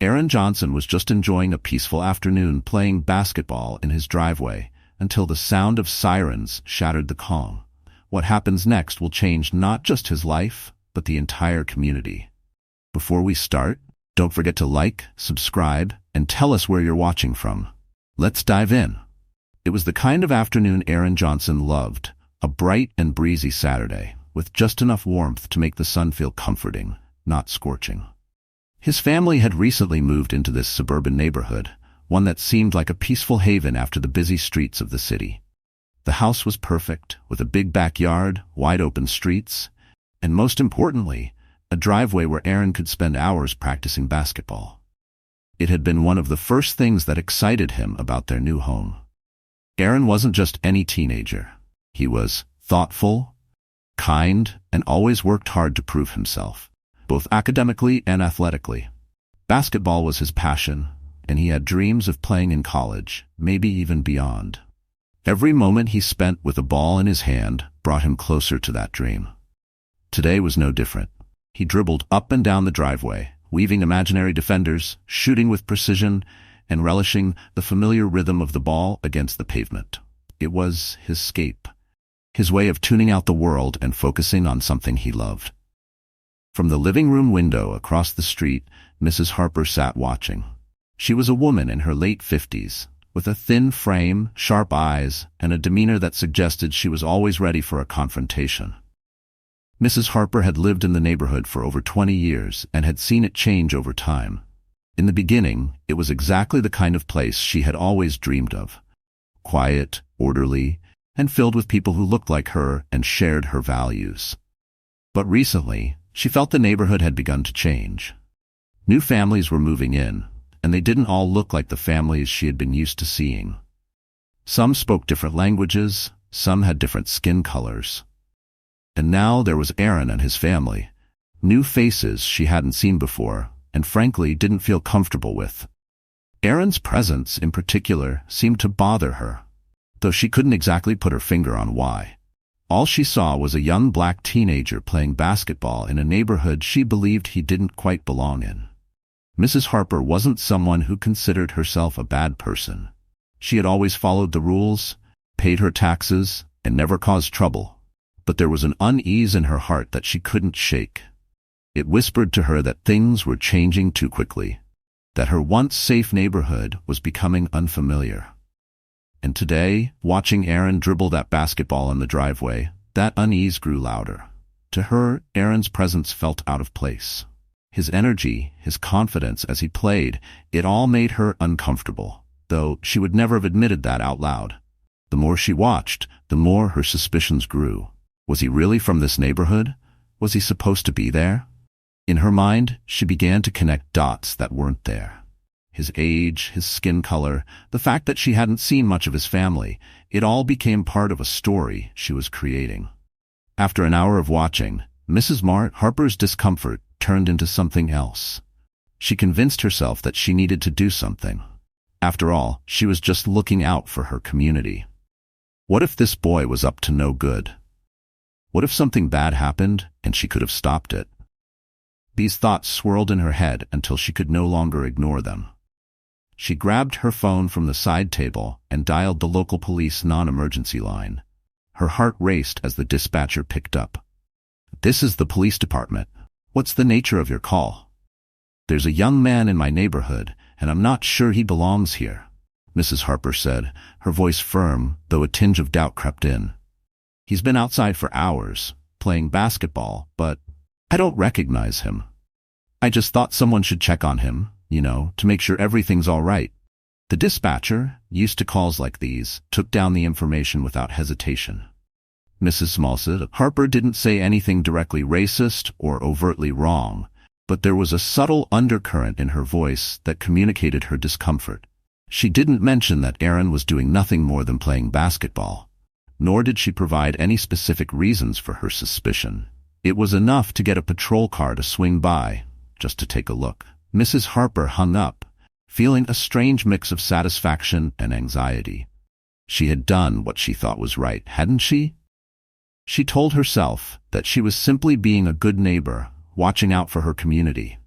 Aaron Johnson was just enjoying a peaceful afternoon playing basketball in his driveway until the sound of sirens shattered the calm. What happens next will change not just his life, but the entire community. Before we start, don't forget to like, subscribe, and tell us where you're watching from. Let's dive in. It was the kind of afternoon Aaron Johnson loved, a bright and breezy Saturday, with just enough warmth to make the sun feel comforting, not scorching. His family had recently moved into this suburban neighborhood, one that seemed like a peaceful haven after the busy streets of the city. The house was perfect, with a big backyard, wide-open streets, and most importantly, a driveway where Aaron could spend hours practicing basketball. It had been one of the first things that excited him about their new home. Aaron wasn't just any teenager. He was thoughtful, kind, and always worked hard to prove himself, both academically and athletically. Basketball was his passion, and he had dreams of playing in college, maybe even beyond. Every moment he spent with a ball in his hand brought him closer to that dream. Today was no different. He dribbled up and down the driveway, weaving imaginary defenders, shooting with precision, and relishing the familiar rhythm of the ball against the pavement. It was his escape, his way of tuning out the world and focusing on something he loved. From the living room window across the street, Mrs. Harper sat watching. She was a woman in her late 50s, with a thin frame, sharp eyes, and a demeanor that suggested she was always ready for a confrontation. Mrs. Harper had lived in the neighborhood for over 20 years and had seen it change over time. In the beginning, it was exactly the kind of place she had always dreamed of. Quiet, orderly, and filled with people who looked like her and shared her values. But recently, she felt the neighborhood had begun to change. New families were moving in, and they didn't all look like the families she had been used to seeing. Some spoke different languages, some had different skin colors. And now there was Aaron and his family, new faces she hadn't seen before, and frankly didn't feel comfortable with. Aaron's presence, in particular, seemed to bother her, though she couldn't exactly put her finger on why. All she saw was a young black teenager playing basketball in a neighborhood she believed he didn't quite belong in. Mrs. Harper wasn't someone who considered herself a bad person. She had always followed the rules, paid her taxes, and never caused trouble. But there was an unease in her heart that she couldn't shake. It whispered to her that things were changing too quickly, that her once safe neighborhood was becoming unfamiliar. And today, watching Aaron dribble that basketball in the driveway, that unease grew louder. To her, Aaron's presence felt out of place. His energy, his confidence as he played, it all made her uncomfortable, though she would never have admitted that out loud. The more she watched, the more her suspicions grew. Was he really from this neighborhood? Was he supposed to be there? In her mind, she began to connect dots that weren't there. His age, his skin color, the fact that she hadn't seen much of his family, it all became part of a story she was creating. After an hour of watching, Mrs. Harper's discomfort turned into something else. She convinced herself that she needed to do something. After all, she was just looking out for her community. What if this boy was up to no good? What if something bad happened and she could have stopped it? These thoughts swirled in her head until she could no longer ignore them. She grabbed her phone from the side table and dialed the local police non-emergency line. Her heart raced as the dispatcher picked up. "This is the police department. What's the nature of your call?" "There's a young man in my neighborhood, and I'm not sure he belongs here," Mrs. Harper said, her voice firm, though a tinge of doubt crept in. "He's been outside for hours, playing basketball, but I don't recognize him. I just thought someone should check on him, to make sure everything's all right." The dispatcher, used to calls like these, took down the information without hesitation. Mrs. Harper didn't say anything directly racist or overtly wrong, but there was a subtle undercurrent in her voice that communicated her discomfort. She didn't mention that Aaron was doing nothing more than playing basketball, nor did she provide any specific reasons for her suspicion. It was enough to get a patrol car to swing by, just to take a look. Mrs. Harper hung up, feeling a strange mix of satisfaction and anxiety. She had done what she thought was right, hadn't she? She told herself that she was simply being a good neighbor, watching out for her community.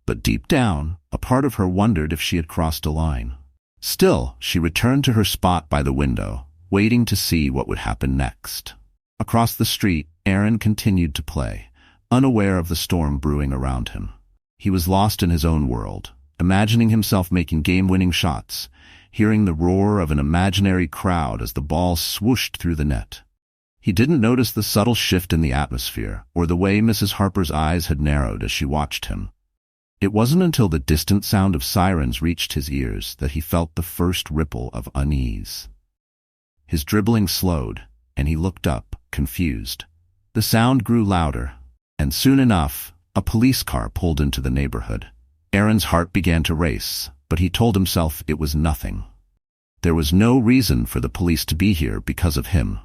but deep down, a part of her wondered if she had crossed a line. Still, she returned to her spot by the window, waiting to see what would happen next. Across the street, Aaron continued to play, unaware of the storm brewing around him. He was lost in his own world, imagining himself making game-winning shots, hearing the roar of an imaginary crowd as the ball swooshed through the net. He didn't notice the subtle shift in the atmosphere or the way Mrs. Harper's eyes had narrowed as she watched him. It wasn't until the distant sound of sirens reached his ears that he felt the first ripple of unease. His dribbling slowed, and he looked up, confused. The sound grew louder, and soon enough, a police car pulled into the neighborhood. Aaron's heart began to race, but he told himself it was nothing. There was no reason for the police to be here because of him.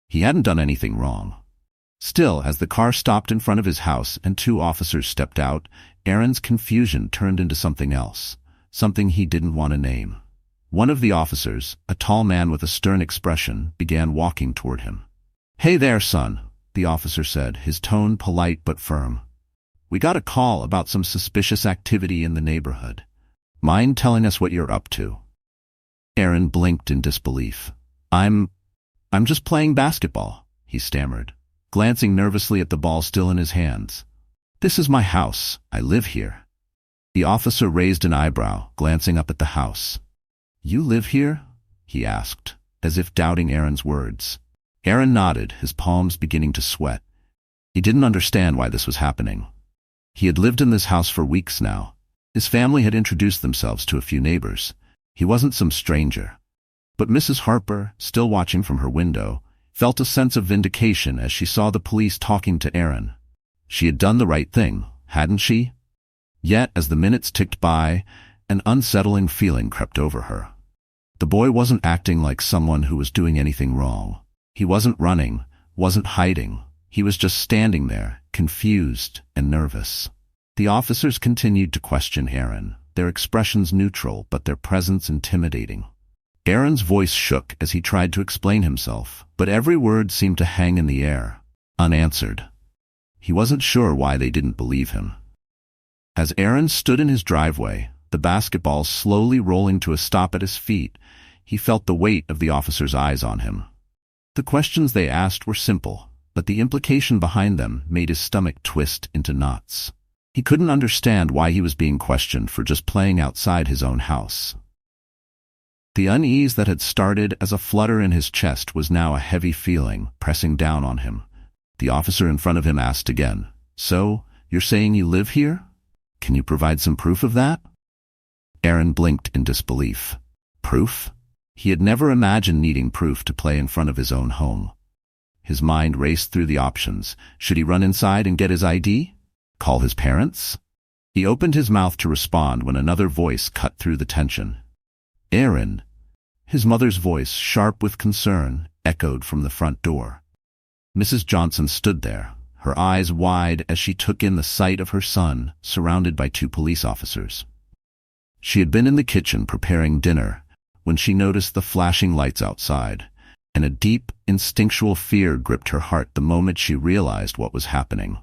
He hadn't done anything wrong. Still, as the car stopped in front of his house and 2 officers stepped out, Aaron's confusion turned into something else, something he didn't want to name. One of the officers, a tall man with a stern expression, began walking toward him. "Hey there, son," the officer said, his tone polite but firm. "We got a call about some suspicious activity in the neighborhood. Mind telling us what you're up to?" Aaron blinked in disbelief. I'm just playing basketball," he stammered, glancing nervously at the ball still in his hands. "This is my house. I live here." The officer raised an eyebrow, glancing up at the house. "You live here?" he asked, as if doubting Aaron's words. Aaron nodded, his palms beginning to sweat. He didn't understand why this was happening. He had lived in this house for weeks now. His family had introduced themselves to a few neighbors. He wasn't some stranger. But Mrs. Harper, still watching from her window, felt a sense of vindication as she saw the police talking to Aaron. She had done the right thing, hadn't she? Yet, as the minutes ticked by, an unsettling feeling crept over her. The boy wasn't acting like someone who was doing anything wrong. He wasn't running, wasn't hiding. He was just standing there, confused and nervous. The officers continued to question Aaron, their expressions neutral but their presence intimidating. Aaron's voice shook as he tried to explain himself, but every word seemed to hang in the air, unanswered. He wasn't sure why they didn't believe him. As Aaron stood in his driveway, the basketball slowly rolling to a stop at his feet, he felt the weight of the officers' eyes on him. The questions they asked were simple, but the implication behind them made his stomach twist into knots. He couldn't understand why he was being questioned for just playing outside his own house. The unease that had started as a flutter in his chest was now a heavy feeling, pressing down on him. The officer in front of him asked again, "So, you're saying you live here? Can you provide some proof of that?" Aaron blinked in disbelief. Proof? He had never imagined needing proof to play in front of his own home. His mind raced through the options. Should he run inside and get his ID? Call his parents? He opened his mouth to respond when another voice cut through the tension. "Aaron!" His mother's voice, sharp with concern, echoed from the front door. Mrs. Johnson stood there, her eyes wide as she took in the sight of her son, surrounded by 2 police officers. She had been in the kitchen preparing dinner when she noticed the flashing lights outside, and a deep, instinctual fear gripped her heart the moment she realized what was happening.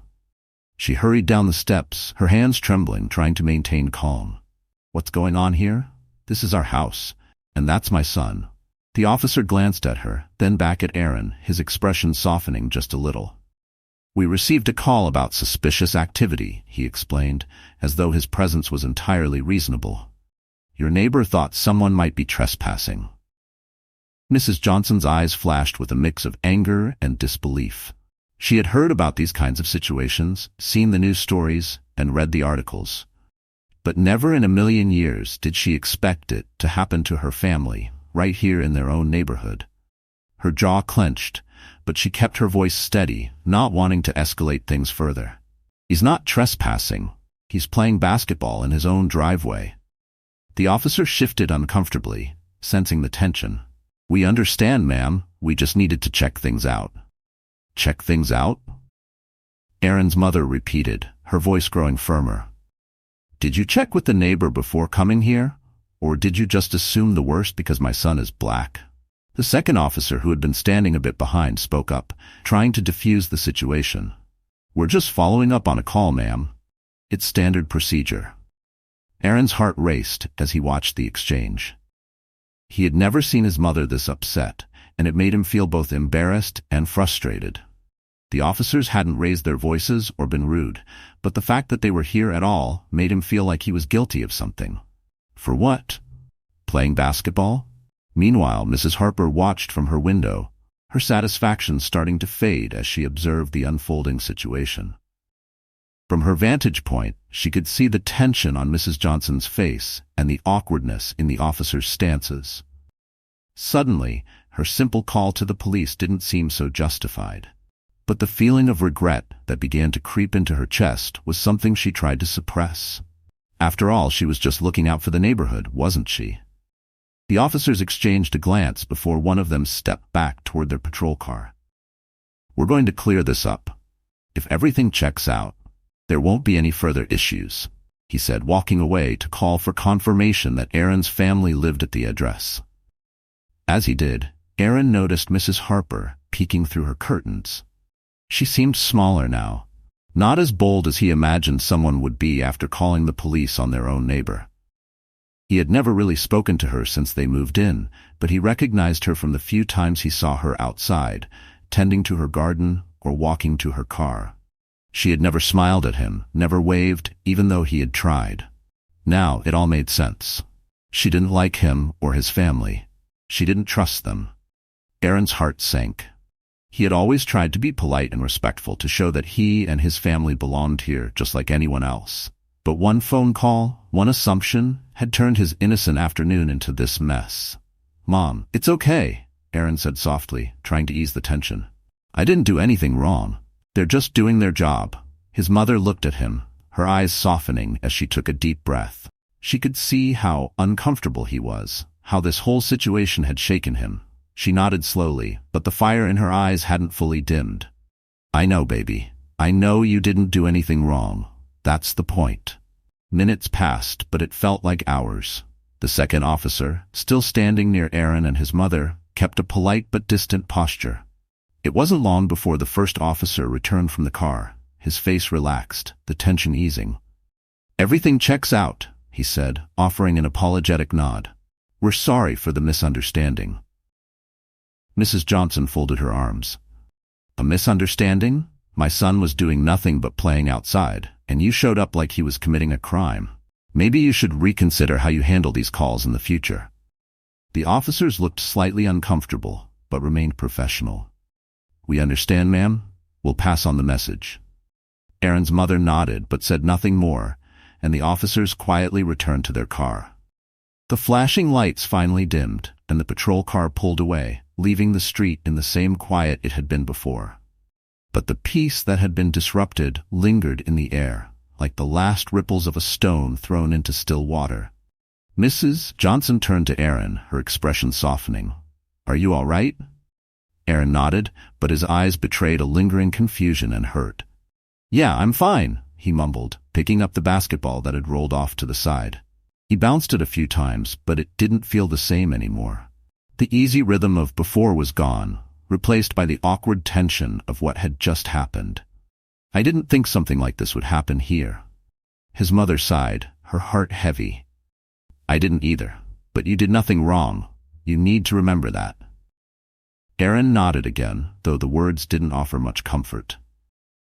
She hurried down the steps, her hands trembling, trying to maintain calm. "What's going on here? This is our house, and that's my son." The officer glanced at her, then back at Aaron, his expression softening just a little. "We received a call about suspicious activity," he explained, as though his presence was entirely reasonable. "Your neighbor thought someone might be trespassing." Mrs. Johnson's eyes flashed with a mix of anger and disbelief. She had heard about these kinds of situations, seen the news stories, and read the articles. But never in a million years did she expect it to happen to her family, right here in their own neighborhood. Her jaw clenched, but she kept her voice steady, not wanting to escalate things further. "He's not trespassing. He's playing basketball in his own driveway." The officer shifted uncomfortably, sensing the tension. "We understand, ma'am. We just needed to check things out." "Check things out?" Aaron's mother repeated, her voice growing firmer. "Did you check with the neighbor before coming here? Or did you just assume the worst because my son is black?" The second officer, who had been standing a bit behind, spoke up, trying to defuse the situation. "We're just following up on a call, ma'am. It's standard procedure." Aaron's heart raced as he watched the exchange. He had never seen his mother this upset, and it made him feel both embarrassed and frustrated. The officers hadn't raised their voices or been rude, but the fact that they were here at all made him feel like he was guilty of something. For what? Playing basketball? Meanwhile, Mrs. Harper watched from her window, her satisfaction starting to fade as she observed the unfolding situation. From her vantage point, she could see the tension on Mrs. Johnson's face and the awkwardness in the officers' stances. Suddenly, her simple call to the police didn't seem so justified. But the feeling of regret that began to creep into her chest was something she tried to suppress. After all, she was just looking out for the neighborhood, wasn't she? The officers exchanged a glance before one of them stepped back toward their patrol car. "We're going to clear this up. If everything checks out, there won't be any further issues," he said, walking away to call for confirmation that Aaron's family lived at the address. As he did, Aaron noticed Mrs. Harper peeking through her curtains. She seemed smaller now, not as bold as he imagined someone would be after calling the police on their own neighbor. He had never really spoken to her since they moved in, but he recognized her from the few times he saw her outside, tending to her garden or walking to her car. She had never smiled at him, never waved, even though he had tried. Now it all made sense. She didn't like him or his family. She didn't trust them. Aaron's heart sank. He had always tried to be polite and respectful to show that he and his family belonged here just like anyone else. But one phone call, one assumption, had turned his innocent afternoon into this mess. "Mom, it's okay," Aaron said softly, trying to ease the tension. "I didn't do anything wrong. They're just doing their job." His mother looked at him, her eyes softening as she took a deep breath. She could see how uncomfortable he was, how this whole situation had shaken him. She nodded slowly, but the fire in her eyes hadn't fully dimmed. "I know, baby. I know you didn't do anything wrong. That's the point." Minutes passed, but it felt like hours. The second officer, still standing near Aaron and his mother, kept a polite but distant posture. It wasn't long before the first officer returned from the car, his face relaxed, the tension easing. "Everything checks out," he said, offering an apologetic nod. "We're sorry for the misunderstanding." Mrs. Johnson folded her arms. "A misunderstanding? My son was doing nothing but playing outside, and you showed up like he was committing a crime. Maybe you should reconsider how you handle these calls in the future." The officers looked slightly uncomfortable, but remained professional. "We understand, ma'am. We'll pass on the message." Aaron's mother nodded but said nothing more, and the officers quietly returned to their car. The flashing lights finally dimmed, and the patrol car pulled away, leaving the street in the same quiet it had been before. But the peace that had been disrupted lingered in the air, like the last ripples of a stone thrown into still water. Mrs. Johnson turned to Aaron, her expression softening. "Are you all right?" Aaron nodded, but his eyes betrayed a lingering confusion and hurt. "Yeah, I'm fine," he mumbled, picking up the basketball that had rolled off to the side. He bounced it a few times, but it didn't feel the same anymore. The easy rhythm of before was gone, replaced by the awkward tension of what had just happened. "I didn't think something like this would happen here." His mother sighed, her heart heavy. "I didn't either, but you did nothing wrong. You need to remember that." Aaron nodded again, though the words didn't offer much comfort.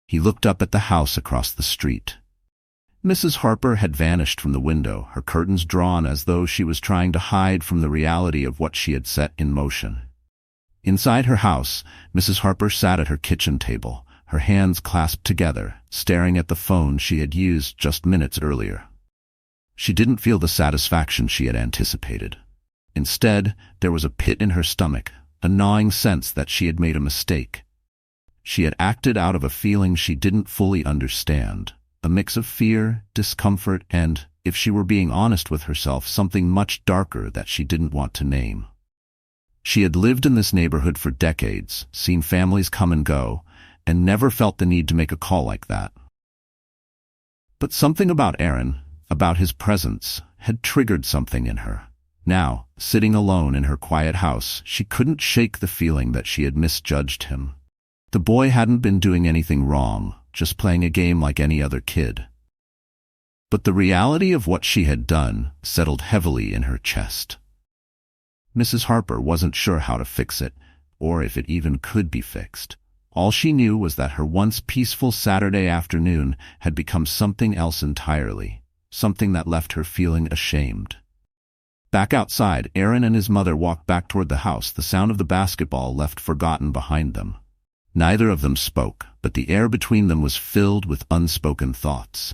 He looked up at the house across the street. Mrs. Harper had vanished from the window, her curtains drawn as though she was trying to hide from the reality of what she had set in motion. Inside her house, Mrs. Harper sat at her kitchen table, her hands clasped together, staring at the phone she had used just minutes earlier. She didn't feel the satisfaction she had anticipated. Instead, there was a pit in her stomach, a gnawing sense that she had made a mistake. She had acted out of a feeling she didn't fully understand, a mix of fear, discomfort, and, if she were being honest with herself, something much darker that she didn't want to name. She had lived in this neighborhood for decades, seen families come and go, and never felt the need to make a call like that. But something about Aaron, about his presence, had triggered something in her. Now, sitting alone in her quiet house, she couldn't shake the feeling that she had misjudged him. The boy hadn't been doing anything wrong, just playing a game like any other kid. But the reality of what she had done settled heavily in her chest. Mrs. Harper wasn't sure how to fix it, or if it even could be fixed. All she knew was that her once peaceful Saturday afternoon had become something else entirely, something that left her feeling ashamed. Back outside, Aaron and his mother walked back toward the house, the sound of the basketball left forgotten behind them. Neither of them spoke, but the air between them was filled with unspoken thoughts.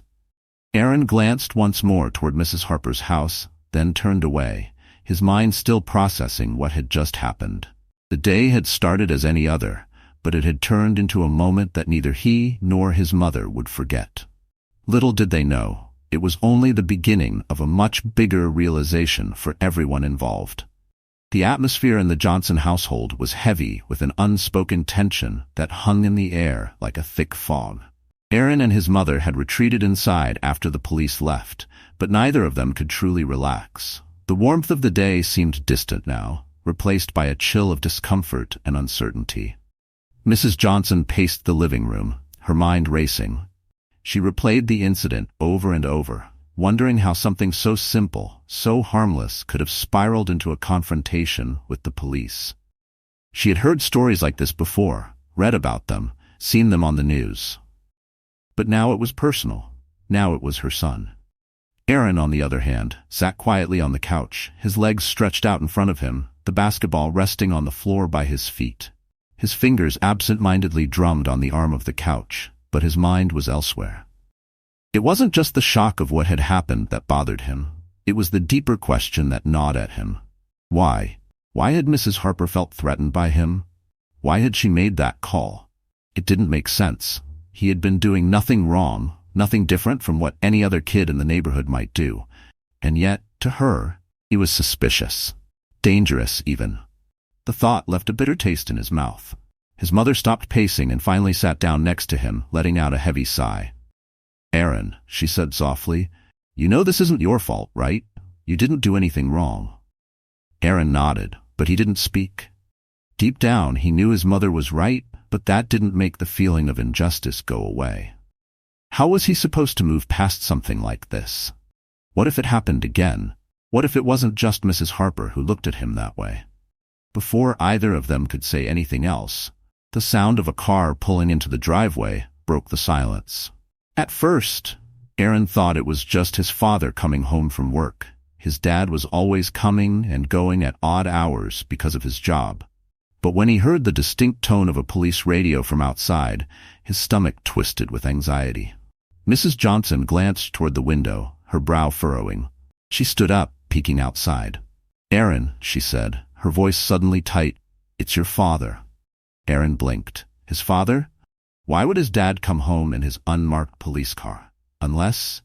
Aaron glanced once more toward Mrs. Harper's house, then turned away, his mind still processing what had just happened. The day had started as any other, but it had turned into a moment that neither he nor his mother would forget. Little did they know, it was only the beginning of a much bigger realization for everyone involved. The atmosphere in the Johnson household was heavy with an unspoken tension that hung in the air like a thick fog. Aaron and his mother had retreated inside after the police left, but neither of them could truly relax. The warmth of the day seemed distant now, replaced by a chill of discomfort and uncertainty. Mrs. Johnson paced the living room, her mind racing. She replayed the incident over and over, wondering how something so simple, so harmless, could have spiraled into a confrontation with the police. She had heard stories like this before, read about them, seen them on the news. But now it was personal. Now it was her son. Aaron, on the other hand, sat quietly on the couch, his legs stretched out in front of him, the basketball resting on the floor by his feet. His fingers absent-mindedly drummed on the arm of the couch, but his mind was elsewhere. It wasn't just the shock of what had happened that bothered him. It was the deeper question that gnawed at him. Why? Why had Mrs. Harper felt threatened by him? Why had she made that call? It didn't make sense. He had been doing nothing wrong, nothing different from what any other kid in the neighborhood might do. And yet, to her, he was suspicious. Dangerous, even. The thought left a bitter taste in his mouth. His mother stopped pacing and finally sat down next to him, letting out a heavy sigh. "Aaron," she said softly, "you know this isn't your fault, right? You didn't do anything wrong." Aaron nodded, but he didn't speak. Deep down, he knew his mother was right, but that didn't make the feeling of injustice go away. How was he supposed to move past something like this? What if it happened again? What if it wasn't just Mrs. Harper who looked at him that way? Before either of them could say anything else, the sound of a car pulling into the driveway broke the silence. At first, Aaron thought it was just his father coming home from work. His dad was always coming and going at odd hours because of his job. But when he heard the distinct tone of a police radio from outside, his stomach twisted with anxiety. Mrs. Johnson glanced toward the window, her brow furrowing. She stood up, peeking outside. "Aaron," she said, her voice suddenly tight, "it's your father." Aaron blinked. His father? Why would his dad come home in his unmarked police car? Unless...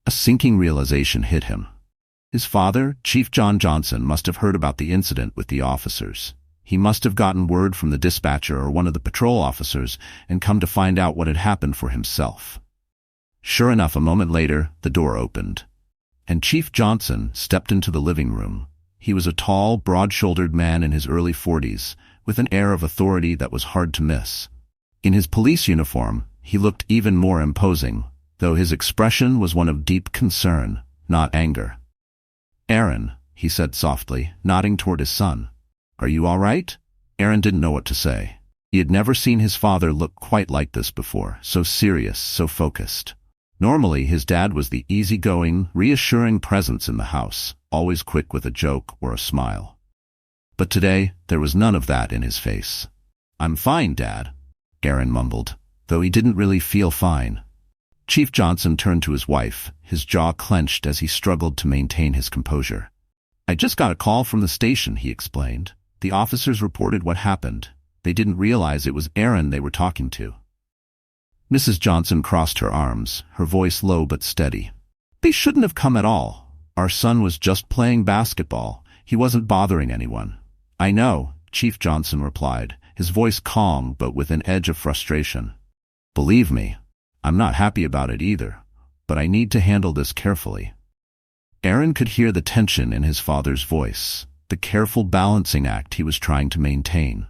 A sinking realization hit him. His father, Chief John Johnson, must have heard about the incident with the officers. He must have gotten word from the dispatcher or one of the patrol officers and come to find out what had happened for himself. Sure enough, a moment later, the door opened, and Chief Johnson stepped into the living room. He was a tall, broad-shouldered man in his early 40s, with an air of authority that was hard to miss. In his police uniform, he looked even more imposing, though his expression was one of deep concern, not anger. "Aaron," he said softly, nodding toward his son. "Are you all right?" Aaron didn't know what to say. He had never seen his father look quite like this before, so serious, so focused. Normally, his dad was the easygoing, reassuring presence in the house, always quick with a joke or a smile. But today, there was none of that in his face. "I'm fine, Dad," Aaron mumbled, though he didn't really feel fine. Chief Johnson turned to his wife, his jaw clenched as he struggled to maintain his composure. "I just got a call from the station," he explained. "The officers reported what happened. They didn't realize it was Aaron they were talking to." Mrs. Johnson crossed her arms, her voice low but steady. "They shouldn't have come at all. Our son was just playing basketball. He wasn't bothering anyone." "I know," Chief Johnson replied, his voice calm but with an edge of frustration. "Believe me, I'm not happy about it either, but I need to handle this carefully." Aaron could hear the tension in his father's voice, the careful balancing act he was trying to maintain.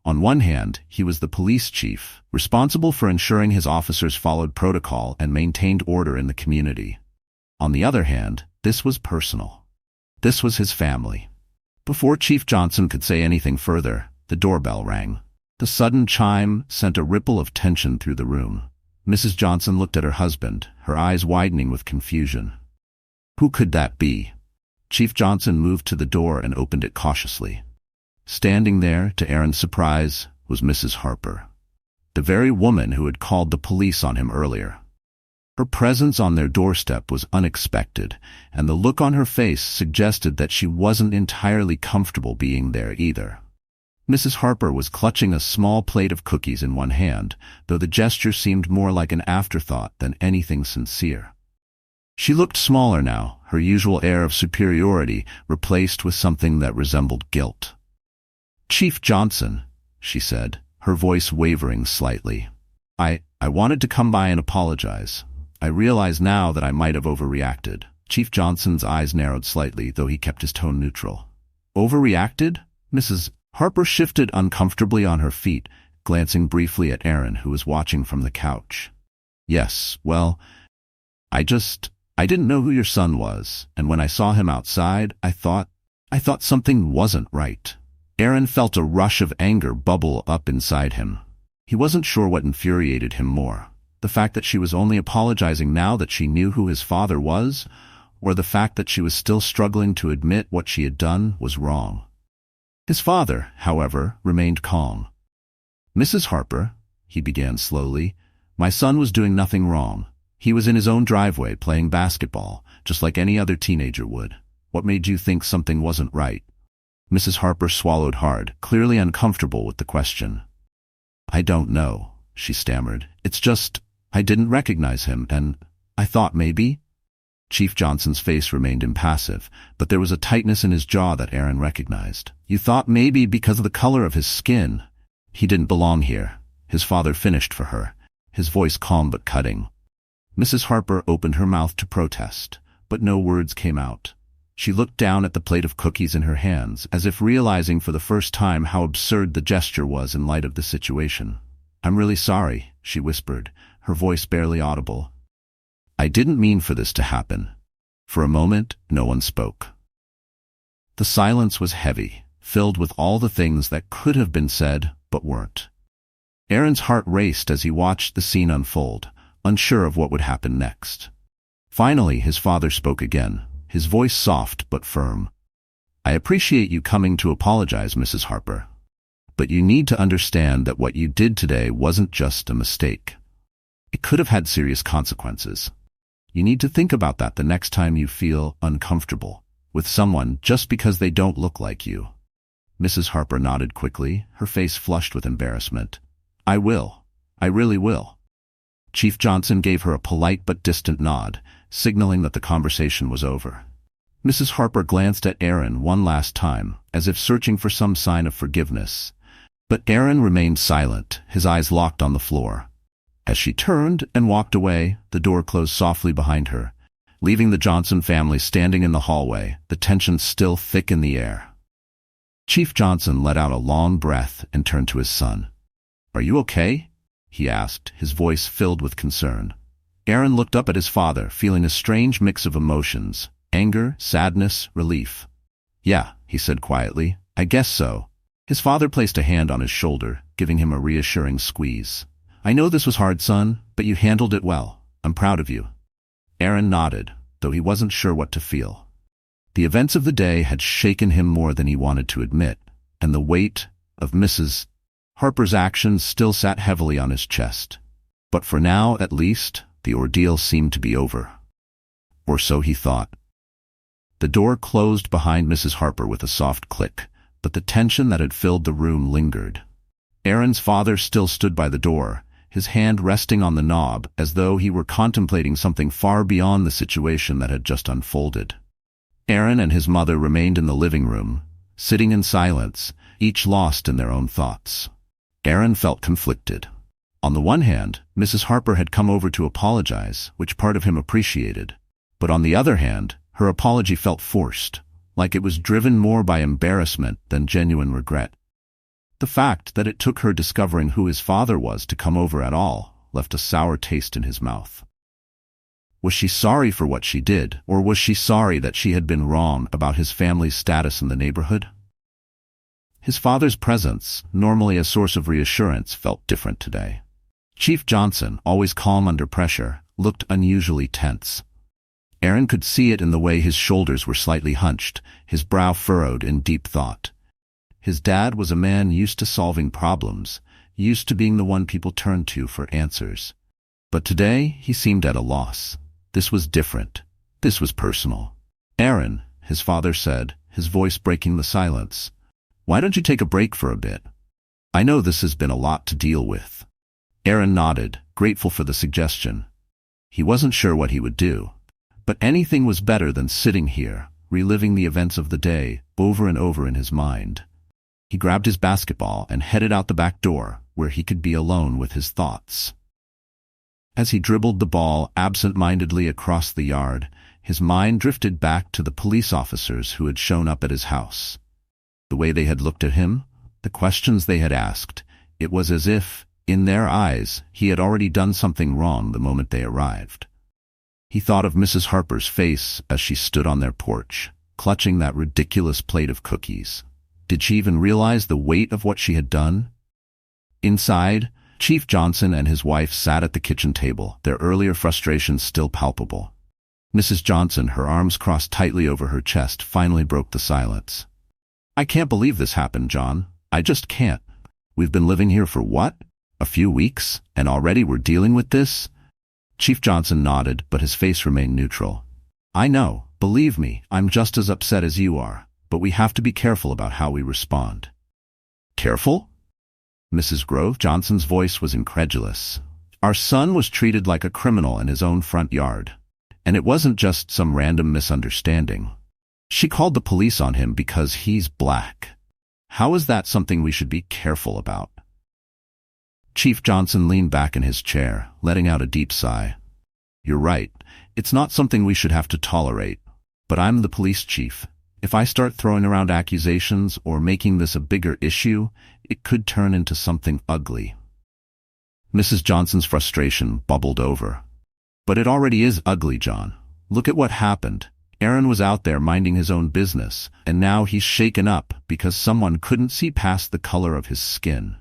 On one hand, he was the police chief, responsible for ensuring his officers followed protocol and maintained order in the community. On the other hand, this was personal. This was his family. Before Chief Johnson could say anything further, the doorbell rang. The sudden chime sent a ripple of tension through the room. Mrs. Johnson looked at her husband, her eyes widening with confusion. Who could that be? Chief Johnson moved to the door and opened it cautiously. Standing there, to Aaron's surprise, was Mrs. Harper, the very woman who had called the police on him earlier. Her presence on their doorstep was unexpected, and the look on her face suggested that she wasn't entirely comfortable being there either. Mrs. Harper was clutching a small plate of cookies in one hand, though the gesture seemed more like an afterthought than anything sincere. She looked smaller now, her usual air of superiority replaced with something that resembled guilt. "Chief Johnson," she said, her voice wavering slightly. I wanted to come by and apologize. I realize now that I might have overreacted." Chief Johnson's eyes narrowed slightly, though he kept his tone neutral. "Overreacted?" Mrs. Harper shifted uncomfortably on her feet, glancing briefly at Aaron, who was watching from the couch. "Yes, well, I didn't know who your son was, and when I saw him outside, I thought something wasn't right." Aaron felt a rush of anger bubble up inside him. He wasn't sure what infuriated him more, the fact that she was only apologizing now that she knew who his father was, or the fact that she was still struggling to admit what she had done was wrong. His father, however, remained calm. "Mrs. Harper," he began slowly, "my son was doing nothing wrong. He was in his own driveway playing basketball, just like any other teenager would. What made you think something wasn't right?" Mrs. Harper swallowed hard, clearly uncomfortable with the question. "I don't know," she stammered. "It's just, I didn't recognize him, and I thought maybe." Chief Johnson's face remained impassive, but there was a tightness in his jaw that Aaron recognized. "You thought maybe because of the color of his skin. He didn't belong here," his father finished for her, his voice calm but cutting. Mrs. Harper opened her mouth to protest, but no words came out. She looked down at the plate of cookies in her hands, as if realizing for the first time how absurd the gesture was in light of the situation. "I'm really sorry," she whispered, her voice barely audible. "I didn't mean for this to happen." For a moment, no one spoke. The silence was heavy, filled with all the things that could have been said but weren't. Aaron's heart raced as he watched the scene unfold, unsure of what would happen next. Finally, his father spoke again, his voice soft but firm. "I appreciate you coming to apologize, Mrs. Harper. But you need to understand that what you did today wasn't just a mistake. It could have had serious consequences. You need to think about that the next time you feel uncomfortable with someone just because they don't look like you." Mrs. Harper nodded quickly, her face flushed with embarrassment. "I will. I really will." Chief Johnson gave her a polite but distant nod, signaling that the conversation was over. Mrs. Harper glanced at Aaron one last time, as if searching for some sign of forgiveness. But Aaron remained silent, his eyes locked on the floor. As she turned and walked away, the door closed softly behind her, leaving the Johnson family standing in the hallway, the tension still thick in the air. Chief Johnson let out a long breath and turned to his son. "Are you okay?" he asked, his voice filled with concern. Aaron looked up at his father, feeling a strange mix of emotions, anger, sadness, relief. "Yeah," he said quietly, "I guess so." His father placed a hand on his shoulder, giving him a reassuring squeeze. "I know this was hard, son, but you handled it well. I'm proud of you." Aaron nodded, though he wasn't sure what to feel. The events of the day had shaken him more than he wanted to admit, and the weight of Mrs. Harper's actions still sat heavily on his chest. But for now, at least, the ordeal seemed to be over. Or so he thought. The door closed behind Mrs. Harper with a soft click, but the tension that had filled the room lingered. Aaron's father still stood by the door, his hand resting on the knob as though he were contemplating something far beyond the situation that had just unfolded. Aaron and his mother remained in the living room, sitting in silence, each lost in their own thoughts. Aaron felt conflicted. On the one hand, Mrs. Harper had come over to apologize, which part of him appreciated. But on the other hand, her apology felt forced, like it was driven more by embarrassment than genuine regret. The fact that it took her discovering who his father was to come over at all left a sour taste in his mouth. Was she sorry for what she did, or was she sorry that she had been wrong about his family's status in the neighborhood? His father's presence, normally a source of reassurance, felt different today. Chief Johnson, always calm under pressure, looked unusually tense. Aaron could see it in the way his shoulders were slightly hunched, his brow furrowed in deep thought. His dad was a man used to solving problems, used to being the one people turned to for answers. But today, he seemed at a loss. This was different. This was personal. "Aaron," his father said, his voice breaking the silence, "why don't you take a break for a bit? I know this has been a lot to deal with." Aaron nodded, grateful for the suggestion. He wasn't sure what he would do, but anything was better than sitting here, reliving the events of the day over and over in his mind. He grabbed his basketball and headed out the back door, where he could be alone with his thoughts. As he dribbled the ball absent-mindedly across the yard, his mind drifted back to the police officers who had shown up at his house. The way they had looked at him, the questions they had asked, it was as if, in their eyes, he had already done something wrong the moment they arrived. He thought of Mrs. Harper's face as she stood on their porch, clutching that ridiculous plate of cookies. Did she even realize the weight of what she had done? Inside, Chief Johnson and his wife sat at the kitchen table, their earlier frustrations still palpable. Mrs. Johnson, her arms crossed tightly over her chest, finally broke the silence. "I can't believe this happened, John. I just can't. We've been living here for what? A few weeks, and already we're dealing with this?" Chief Johnson nodded, but his face remained neutral. "I know. Believe me, I'm just as upset as you are, but we have to be careful about how we respond." "Careful?" Mrs. Grove Johnson's voice was incredulous. "Our son was treated like a criminal in his own front yard. And it wasn't just some random misunderstanding. She called the police on him because he's black. How is that something we should be careful about?" Chief Johnson leaned back in his chair, letting out a deep sigh. "You're right. It's not something we should have to tolerate. But I'm the police chief. If I start throwing around accusations or making this a bigger issue, it could turn into something ugly." Mrs. Johnson's frustration bubbled over. "But it already is ugly, John. Look at what happened. Aaron was out there minding his own business, and now he's shaken up because someone couldn't see past the color of his skin.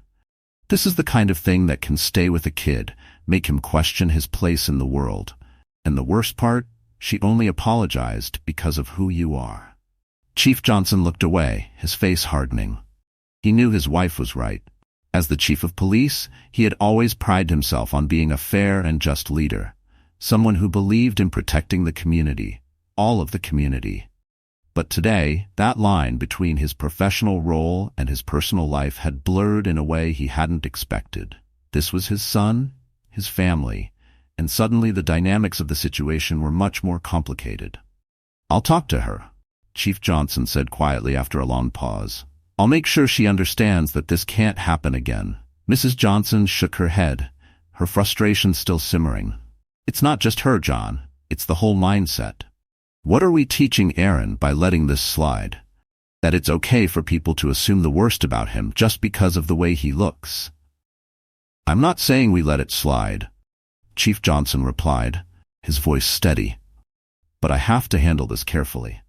This is the kind of thing that can stay with a kid, make him question his place in the world. And the worst part, she only apologized because of who you are." Chief Johnson looked away, his face hardening. He knew his wife was right. As the chief of police, he had always prided himself on being a fair and just leader, someone who believed in protecting the community, all of the community. But today, that line between his professional role and his personal life had blurred in a way he hadn't expected. This was his son, his family, and suddenly the dynamics of the situation were much more complicated. "I'll talk to her," Chief Johnson said quietly after a long pause. "I'll make sure she understands that this can't happen again." Mrs. Johnson shook her head, her frustration still simmering. "It's not just her, John. It's the whole mindset. What are we teaching Aaron by letting this slide? That it's okay for people to assume the worst about him just because of the way he looks?" "I'm not saying we let it slide," Chief Johnson replied, his voice steady. "But I have to handle this carefully.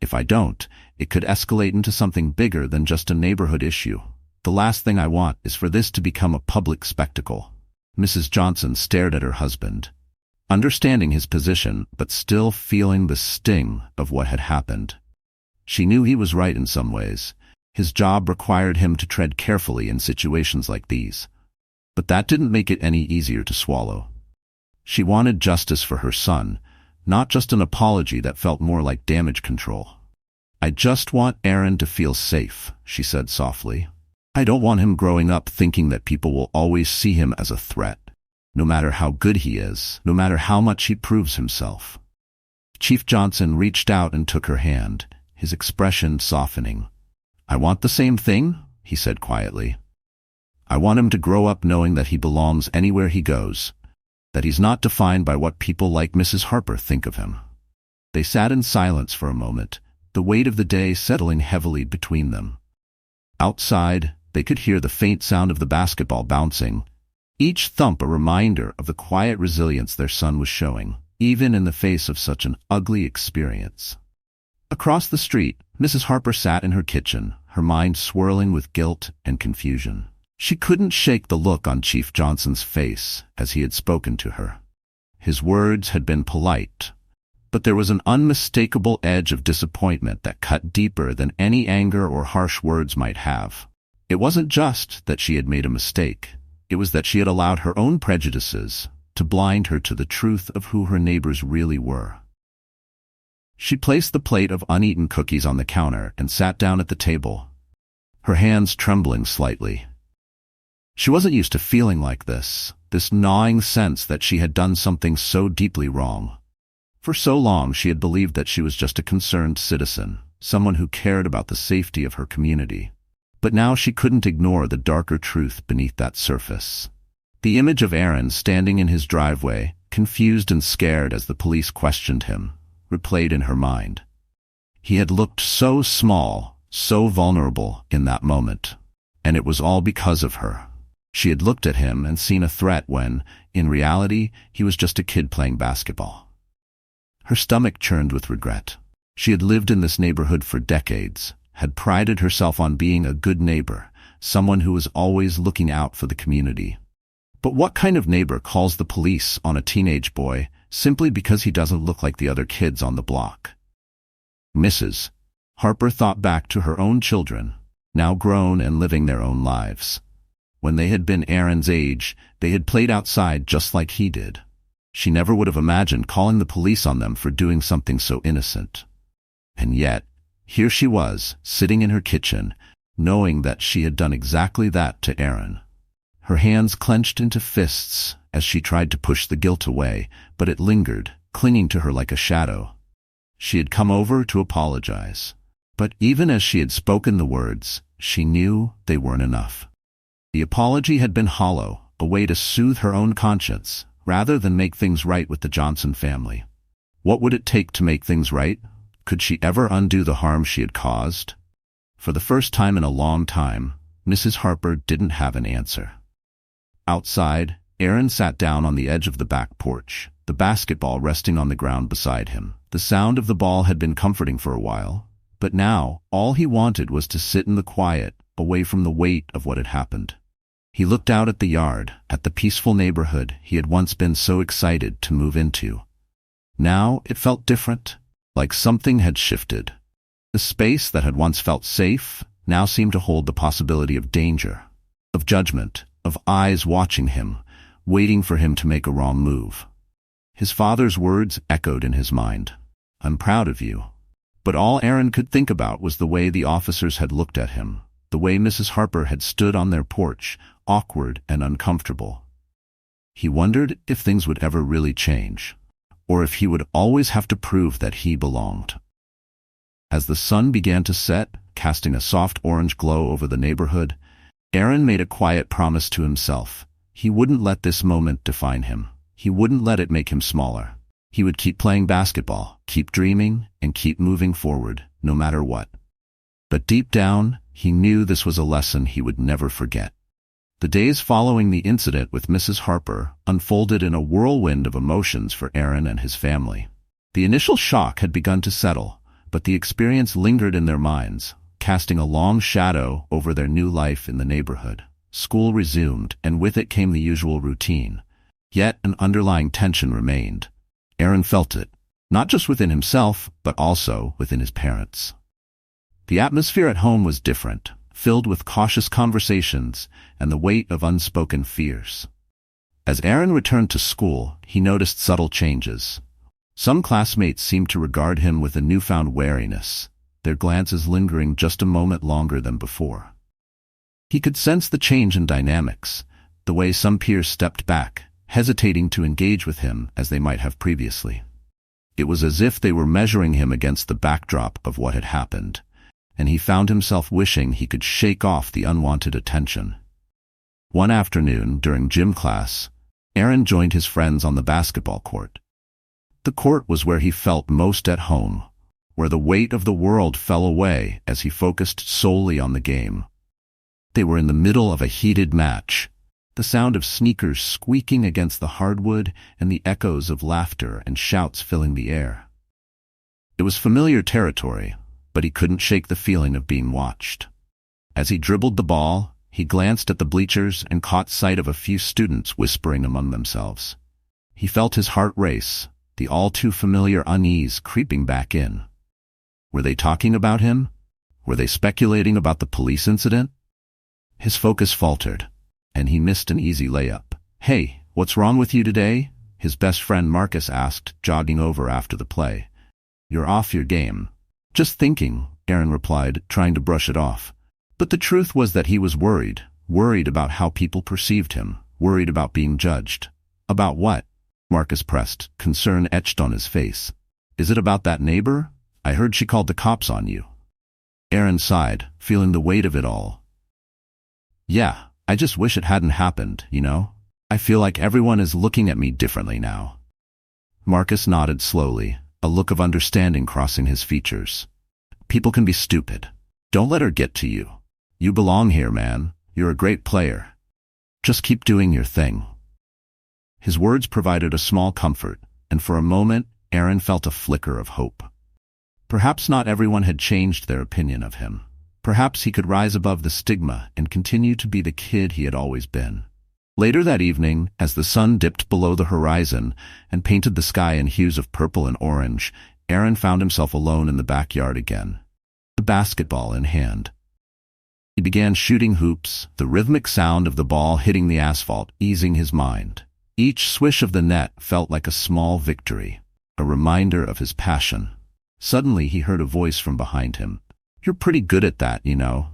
If I don't, it could escalate into something bigger than just a neighborhood issue. The last thing I want is for this to become a public spectacle." Mrs. Johnson stared at her husband, understanding his position but still feeling the sting of what had happened. She knew he was right in some ways. His job required him to tread carefully in situations like these. But that didn't make it any easier to swallow. She wanted justice for her son, not just an apology that felt more like damage control. "I just want Aaron to feel safe," she said softly. "I don't want him growing up thinking that people will always see him as a threat, no matter how good he is, no matter how much he proves himself." Chief Johnson reached out and took her hand, his expression softening. "I want the same thing," he said quietly. "I want him to grow up knowing that he belongs anywhere he goes, that he's not defined by what people like Mrs. Harper think of him." They sat in silence for a moment, the weight of the day settling heavily between them. Outside, they could hear the faint sound of the basketball bouncing, each thump a reminder of the quiet resilience their son was showing. even in the face of such an ugly experience. Across the street, Mrs. Harper sat in her kitchen, her mind swirling with guilt and confusion. She couldn't shake the look on Chief Johnson's face as he had spoken to her. His words had been polite, but there was an unmistakable edge of disappointment that cut deeper than any anger or harsh words might have. It wasn't just that she had made a mistake. It was that she had allowed her own prejudices to blind her to the truth of who her neighbors really were. She placed the plate of uneaten cookies on the counter and sat down at the table, her hands trembling slightly. She wasn't used to feeling like this gnawing sense that she had done something so deeply wrong. For so long she had believed that she was just a concerned citizen, someone who cared about the safety of her community. But now she couldn't ignore the darker truth beneath that surface. The image of Aaron standing in his driveway, confused and scared as the police questioned him, replayed in her mind. He had looked so small, so vulnerable in that moment, and it was all because of her. She had looked at him and seen a threat when, in reality, he was just a kid playing basketball. Her stomach churned with regret. She had lived in this neighborhood for decades, had prided herself on being a good neighbor, someone who was always looking out for the community. But what kind of neighbor calls the police on a teenage boy simply because he doesn't look like the other kids on the block? Mrs. Harper thought back to her own children, now grown and living their own lives. When they had been Aaron's age, they had played outside just like he did. She never would have imagined calling the police on them for doing something so innocent. And yet, here she was, sitting in her kitchen, knowing that she had done exactly that to Aaron. Her hands clenched into fists as she tried to push the guilt away, but it lingered, clinging to her like a shadow. She had come over to apologize. But even as she had spoken the words, she knew they weren't enough. The apology had been hollow, a way to soothe her own conscience, rather than make things right with the Johnson family. What would it take to make things right? Could she ever undo the harm she had caused? For the first time in a long time, Mrs. Harper didn't have an answer. Outside, Aaron sat down on the edge of the back porch, the basketball resting on the ground beside him. The sound of the ball had been comforting for a while, but now all he wanted was to sit in the quiet, away from the weight of what had happened. He looked out at the yard, at the peaceful neighborhood he had once been so excited to move into. Now it felt different, like something had shifted. The space that had once felt safe now seemed to hold the possibility of danger, of judgment, of eyes watching him, waiting for him to make a wrong move. His father's words echoed in his mind. "I'm proud of you." But all Aaron could think about was the way the officers had looked at him, the way Mrs. Harper had stood on their porch, awkward and uncomfortable. He wondered if things would ever really change, or if he would always have to prove that he belonged. As the sun began to set, casting a soft orange glow over the neighborhood, Aaron made a quiet promise to himself. He wouldn't let this moment define him. He wouldn't let it make him smaller. He would keep playing basketball, keep dreaming, and keep moving forward, no matter what. But deep down, he knew this was a lesson he would never forget. The days following the incident with Mrs. Harper unfolded in a whirlwind of emotions for Aaron and his family. The initial shock had begun to settle, but the experience lingered in their minds, casting a long shadow over their new life in the neighborhood. School resumed, and with it came the usual routine. Yet an underlying tension remained. Aaron felt it, not just within himself, but also within his parents. The atmosphere at home was different, filled with cautious conversations and the weight of unspoken fears. As Aaron returned to school, he noticed subtle changes. Some classmates seemed to regard him with a newfound wariness, their glances lingering just a moment longer than before. He could sense the change in dynamics, the way some peers stepped back, hesitating to engage with him as they might have previously. It was as if they were measuring him against the backdrop of what had happened, and he found himself wishing he could shake off the unwanted attention. One afternoon, during gym class, Aaron joined his friends on the basketball court. The court was where he felt most at home, where the weight of the world fell away as he focused solely on the game. They were in the middle of a heated match, the sound of sneakers squeaking against the hardwood and the echoes of laughter and shouts filling the air. It was familiar territory, but he couldn't shake the feeling of being watched. As he dribbled the ball, he glanced at the bleachers and caught sight of a few students whispering among themselves. He felt his heart race, the all-too-familiar unease creeping back in. Were they talking about him? Were they speculating about the police incident? His focus faltered, and he missed an easy layup. "Hey, what's wrong with you today?" his best friend Marcus asked, jogging over after the play. "You're off your game." "Just thinking," Aaron replied, trying to brush it off. But the truth was that he was worried about how people perceived him, worried about being judged. "About what?" Marcus pressed, concern etched on his face. "Is it about that neighbor? I heard she called the cops on you." Aaron sighed, feeling the weight of it all. "Yeah, I just wish it hadn't happened, you know? I feel like everyone is looking at me differently now." Marcus nodded slowly, a look of understanding crossing his features. "People can be stupid. Don't let her get to you. You belong here, man. You're a great player. Just keep doing your thing." His words provided a small comfort, and for a moment, Aaron felt a flicker of hope. Perhaps not everyone had changed their opinion of him. Perhaps he could rise above the stigma and continue to be the kid he had always been. Later that evening, as the sun dipped below the horizon and painted the sky in hues of purple and orange, Aaron found himself alone in the backyard again, the basketball in hand. He began shooting hoops, the rhythmic sound of the ball hitting the asphalt easing his mind. Each swish of the net felt like a small victory, a reminder of his passion. Suddenly he heard a voice from behind him. "You're pretty good at that, you know."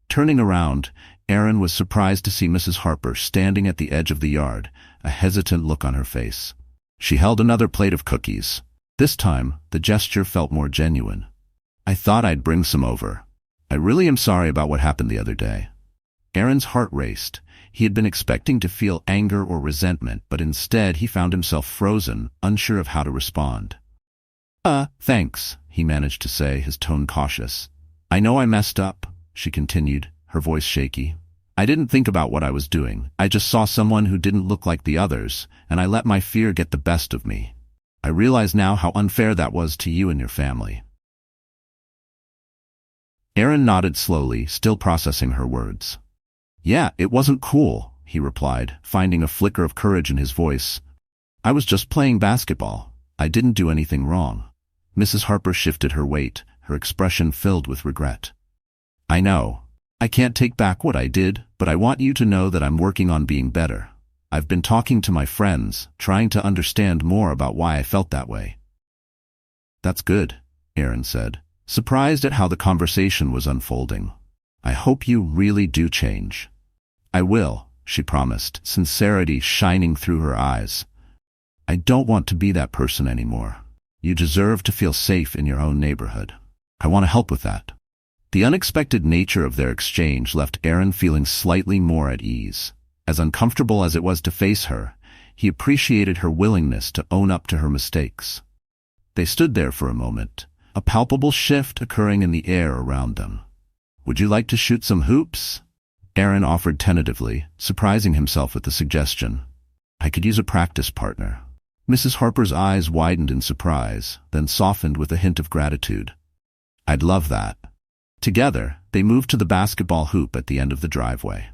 Turning around, Aaron was surprised to see Mrs. Harper standing at the edge of the yard, a hesitant look on her face. She held another plate of cookies. This time, the gesture felt more genuine. "I thought I'd bring some over. I really am sorry about what happened the other day." Aaron's heart raced. He had been expecting to feel anger or resentment, but instead he found himself frozen, unsure of how to respond. Thanks," he managed to say, his tone cautious. "I know I messed up," she continued, her voice shaky. "I didn't think about what I was doing. I just saw someone who didn't look like the others, and I let my fear get the best of me. I realize now how unfair that was to you and your family." Aaron nodded slowly, still processing her words. "Yeah, it wasn't cool," he replied, finding a flicker of courage in his voice. "I was just playing basketball. I didn't do anything wrong." Mrs. Harper shifted her weight, her expression filled with regret. "I know. I can't take back what I did, but I want you to know that I'm working on being better. I've been talking to my friends, trying to understand more about why I felt that way." "That's good," Aaron said, surprised at how the conversation was unfolding. "I hope you really do change." "I will," she promised, sincerity shining through her eyes. "I don't want to be that person anymore. You deserve to feel safe in your own neighborhood. I want to help with that." The unexpected nature of their exchange left Aaron feeling slightly more at ease. As uncomfortable as it was to face her, he appreciated her willingness to own up to her mistakes. They stood there for a moment, a palpable shift occurring in the air around them. "Would you like to shoot some hoops?" Aaron offered tentatively, surprising himself at the suggestion. "I could use a practice partner." Mrs. Harper's eyes widened in surprise, then softened with a hint of gratitude. "I'd love that." Together, they moved to the basketball hoop at the end of the driveway.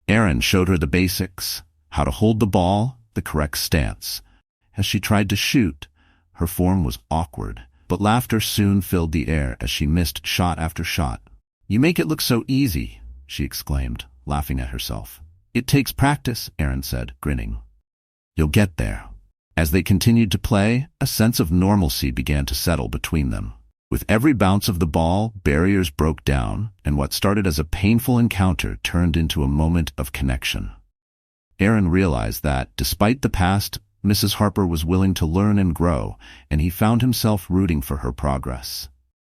Aaron showed her the basics, how to hold the ball, the correct stance. As she tried to shoot, her form was awkward, but laughter soon filled the air as she missed shot after shot. "You make it look so easy," she exclaimed, laughing at herself. "It takes practice," Aaron said, grinning. "You'll get there." As they continued to play, a sense of normalcy began to settle between them. With every bounce of the ball, barriers broke down, and what started as a painful encounter turned into a moment of connection. Aaron realized that, despite the past, Mrs. Harper was willing to learn and grow, and he found himself rooting for her progress.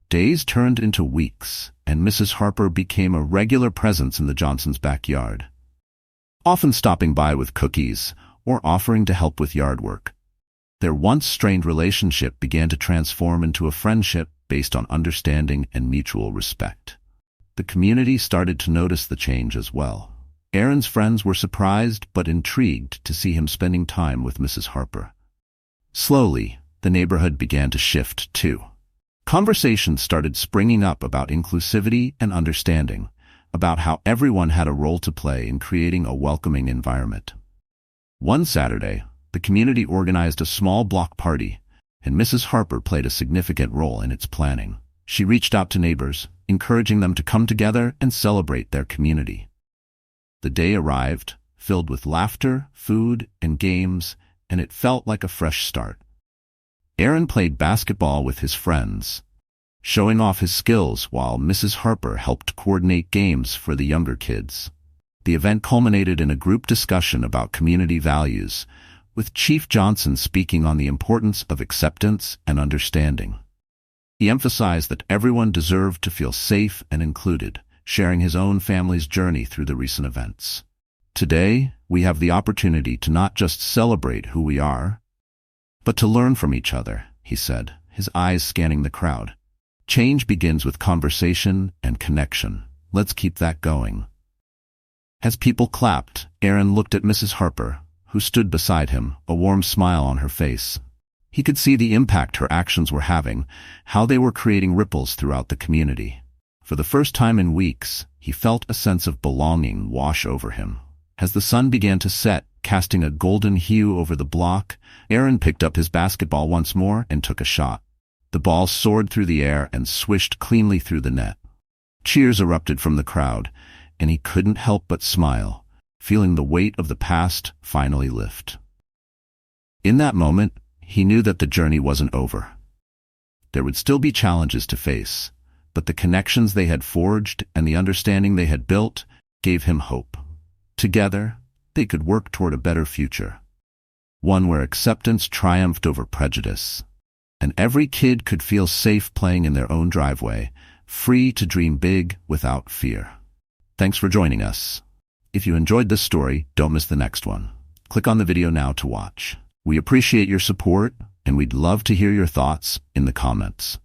Days turned into weeks, and Mrs. Harper became a regular presence in the Johnsons' backyard, often stopping by with cookies or offering to help with yard work. Their once strained relationship began to transform into a friendship based on understanding and mutual respect. The community started to notice the change as well. Aaron's friends were surprised but intrigued to see him spending time with Mrs. Harper. Slowly, the neighborhood began to shift too. Conversations started springing up about inclusivity and understanding, about how everyone had a role to play in creating a welcoming environment. One Saturday, the community organized a small block party, and Mrs. Harper played a significant role in its planning. She reached out to neighbors, encouraging them to come together and celebrate their community. The day arrived, filled with laughter, food, and games, and it felt like a fresh start. Aaron played basketball with his friends, showing off his skills while Mrs. Harper helped coordinate games for the younger kids. The event culminated in a group discussion about community values, with Chief Johnson speaking on the importance of acceptance and understanding. He emphasized that everyone deserved to feel safe and included, sharing his own family's journey through the recent events. Today, we have the opportunity to not just celebrate who we are, but to learn from each other, he said, his eyes scanning the crowd. Change begins with conversation and connection. Let's keep that going. As people clapped, Aaron looked at Mrs. Harper, who stood beside him, a warm smile on her face. He could see the impact her actions were having, how they were creating ripples throughout the community. For the first time in weeks, he felt a sense of belonging wash over him. As the sun began to set, casting a golden hue over the block, Aaron picked up his basketball once more and took a shot. The ball soared through the air and swished cleanly through the net. Cheers erupted from the crowd, and he couldn't help but smile, feeling the weight of the past finally lift. In that moment, he knew that the journey wasn't over. There would still be challenges to face, but the connections they had forged and the understanding they had built gave him hope. Together, they could work toward a better future, one where acceptance triumphed over prejudice, and every kid could feel safe playing in their own driveway, free to dream big without fear. Thanks for joining us. If you enjoyed this story, don't miss the next one. Click on the video now to watch. We appreciate your support, and we'd love to hear your thoughts in the comments.